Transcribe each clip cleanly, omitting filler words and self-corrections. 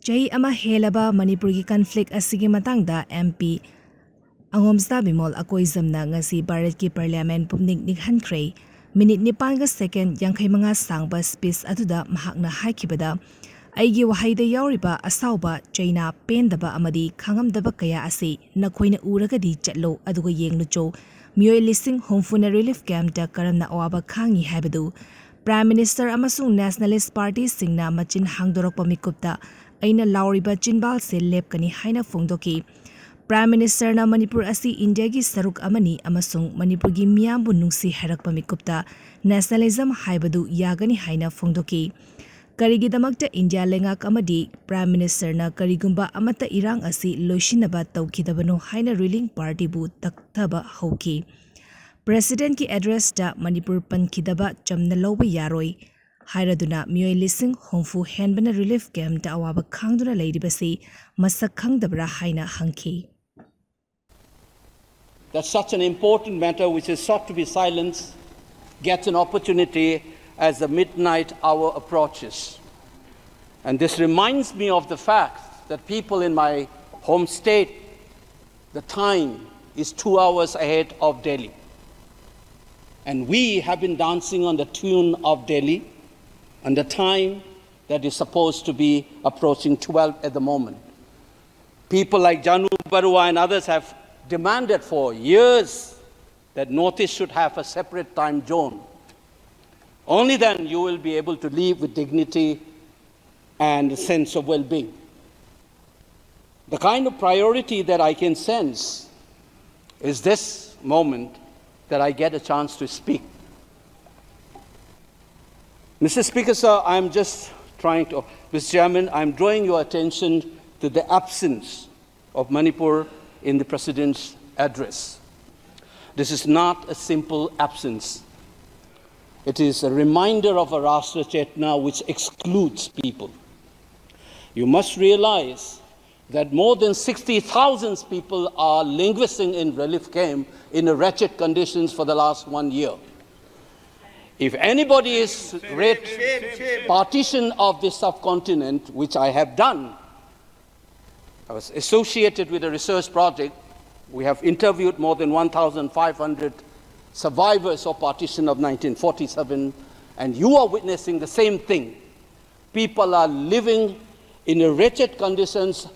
Chahi ama helaba Manipuri conflict asigi matangda MP 𝗟𝗡𝗜𝗦𝗔𝗡 ngasi Bharat ki Parliament pumnik nikhankhrei minute 9 second 55 sangba speech aduda mahakna haikibada aigi wahaida yauriba asauba China pendaba amadi khangamdaba kaya asi nakhoina uragadi chatlo aduga yenglucho mioi lising homfuna relief camp da karamna awaba khangi haibadu Prime Minister amasung Nationalist Party singna machin hangdorokpa mikupta aina lauriba chinbal se lepkani haina fongdoki Prime Minister na Manipur asi India gi saruk amani amasung Manipur gi miyambu nungsi harakpa mikupta nationalism haibadu yagani haina fongdoki Karigidamakta India lengak amadi Prime Minister na karigumba amata irang asi loishinaba tawkidabano haina ruling party bu taktaba hauki President ki address da Manipur pankidaba chamna lawba yaroi Hairaduna mioi lising hongfu henbana relief camp da awaba khangduna leiribasi masak khangdabra haina hangki That such an important matter which is sought to be silenced gets an opportunity as the midnight hour approaches. And this reminds me of the fact that people in my home state, the time is 2 hours ahead of Delhi. And we have been dancing on the tune of Delhi and the time that is supposed to be approaching 12 at the moment. People like 𝗓𝗏 and others have demanded for years that Northeast should have a separate time zone. Only then you will be able to live with dignity and a sense of well-being. The kind of priority that I can sense is this moment that I get a chance to speak. Mr. Speaker, sir, Mr. Chairman, I'm drawing your attention to the absence of Manipur in the President's address. This is not a simple absence. It is a reminder of a Rashtra Chetna which excludes people. You must realize that more than 60,000 people are languishing in relief camp in wretched conditions for the last 1 year. If anybody is read partition of the subcontinent, which I have done, I was associated with a research project. We have interviewed more than 1,500 survivors of partition of 1947, and you are witnessing the same thing. People are living in wretched conditions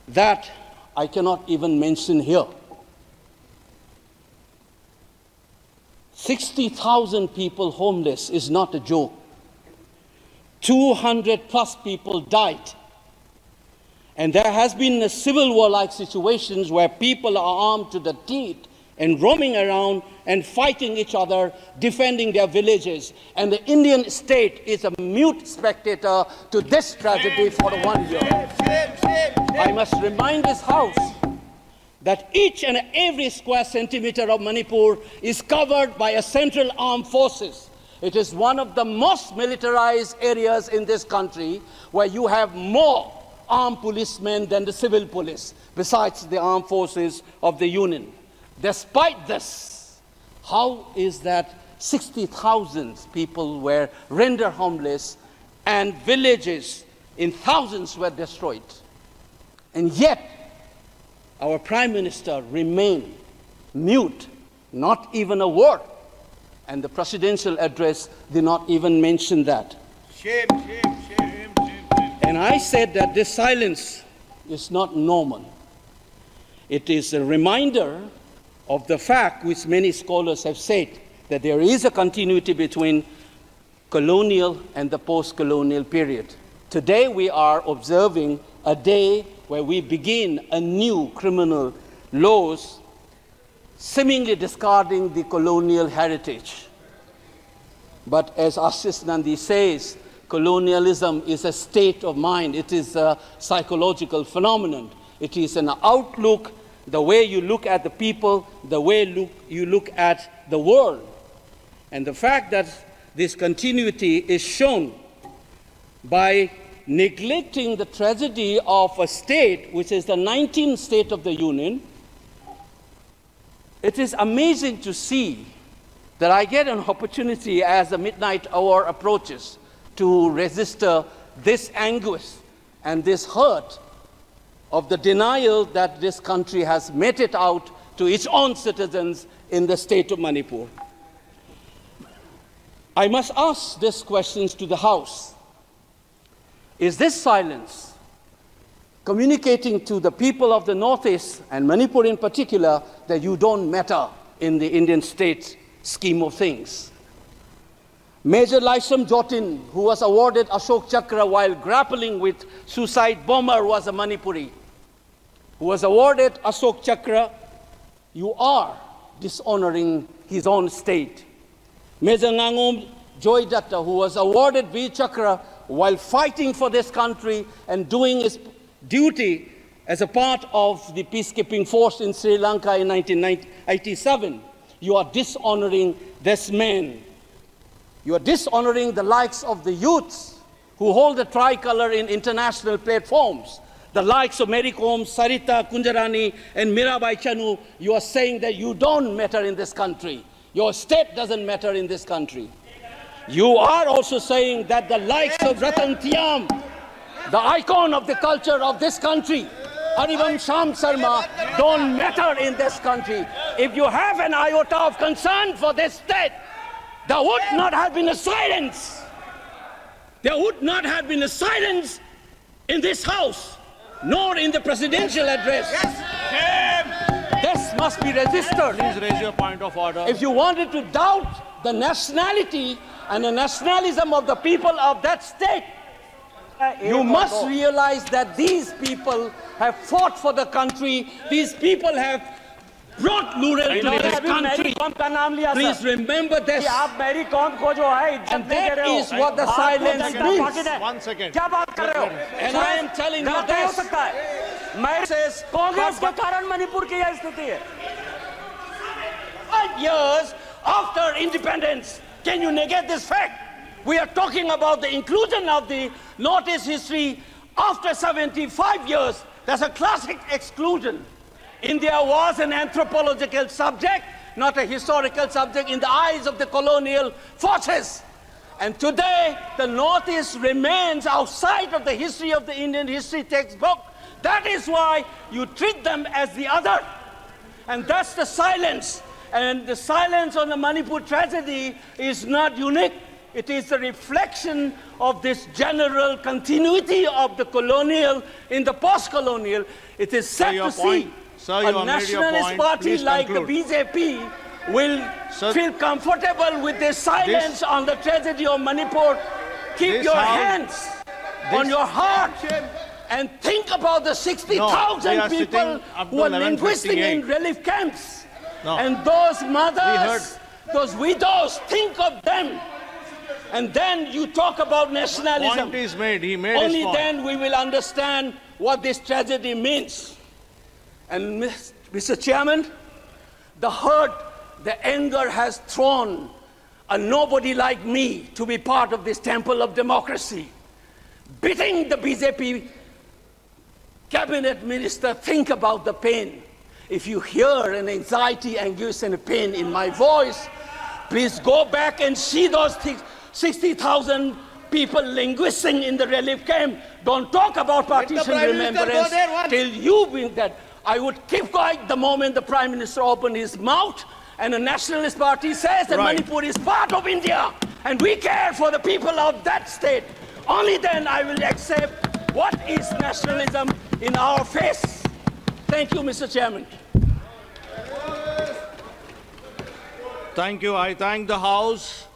that I cannot even mention here. 60,000 people homeless is not a joke. 200 plus people died. And there has been a civil war-like situations where people are armed to the teeth and roaming around and fighting each other, defending their villages. And the Indian state is a mute spectator to this tragedy for 1 year. I must remind this House that each and every square centimeter of Manipur is covered by a central armed forces. It is one of the most militarized areas in this country where you have more armed policemen than the civil police, besides the armed forces of the Union. Despite this, how is that 60,000 people were rendered homeless and villages in thousands were destroyed? And yet, our Prime Minister remained mute, not even a word. And the presidential address did not even mention that. Shame, shame, shame, shame. And I said that this silence is not normal. It is a reminder of the fact which many scholars have said, that there is a continuity between colonial and the post-colonial period. Today we are observing a day where we begin a new criminal laws seemingly discarding the colonial heritage. But as Ashish Nandi says, colonialism is a state of mind. It is a psychological phenomenon. It is an outlook, the way you look at the people, the way you look at the world. And the fact that this continuity is shown by neglecting the tragedy of a state which is the 19th state of the Union, it is amazing to see that I get an opportunity as the midnight hour approaches to register this anguish and this hurt of the denial that this country has meted out to its own citizens in the state of Manipur. I must ask these questions to the House. Is this silence communicating to the people of the Northeast, and Manipur in particular, that you don't matter in the Indian state scheme of things? Major Laisam Jotin, who was awarded Ashok Chakra while grappling with suicide bomber, was a Manipuri, who was awarded Ashok Chakra. You are dishonoring his own state. Major Ngangom Joydatta, who was awarded Veer Chakra while fighting for this country and doing his duty as a part of the peacekeeping force in Sri Lanka in 1987. You are dishonoring this man. You are dishonoring the likes of the youths who hold the tricolor in international platforms. The likes of Mary Kom, Sarita Kunjarani, and Mirabai Chanu. You are saying that you don't matter in this country. Your state doesn't matter in this country. You are also saying that the likes of Ratan Tiam, the icon of the culture of this country, Harivam Sham Sharma, don't matter in this country. If you have an iota of concern for this state, there would not have been a silence. There would not have been a silence in this House, nor in the presidential address. This must be registered. Please raise your point of order. If you wanted to doubt the nationality and the nationalism of the people of that state, you must realize that these people have fought for the country. These people have brought Lural to this country. Please remember this. And that is what the silence means. 1 second. And I am telling you this. Congress के कारण मणिपुर की यह स्थिति है। 5 years after independence, can you negate this fact? We are talking about the inclusion of the Northeast history after 75 years. That's a classic exclusion. India was an anthropological subject, not a historical subject in the eyes of the colonial forces. And today, the Northeast remains outside of the history of the Indian history textbook. That is why you treat them as the other. And that's the silence. And the silence on the Manipur tragedy is not unique. It is a reflection of this general continuity of the colonial in the post-colonial. It is sad to see a nationalist party like the BJP will feel comfortable with this silence on the tragedy of Manipur. Keep your hands on your heart and think about the 60,000 people who are linguistic in relief camps. And those mothers, those widows, think of them. And then you talk about nationalism. Point is made. He made Only his point. then we will understand what this tragedy means. And Mr. Chairman, the hurt, the anger has thrown a nobody like me to be part of this temple of democracy. Beating the BJP cabinet minister, think about the pain. If you hear an anxiety, anguish, and a pain in my voice, please go back and see those 60,000 people linguisting in the relief camp. Don't talk about partition remembrance till you bring that. I would keep quiet the moment the Prime Minister opened his mouth and a nationalist party says that Manipur is part of India and we care for the people of that state. Only then I will accept what is nationalism in our face. Thank you, Mr. Chairman. Thank you. I thank the House.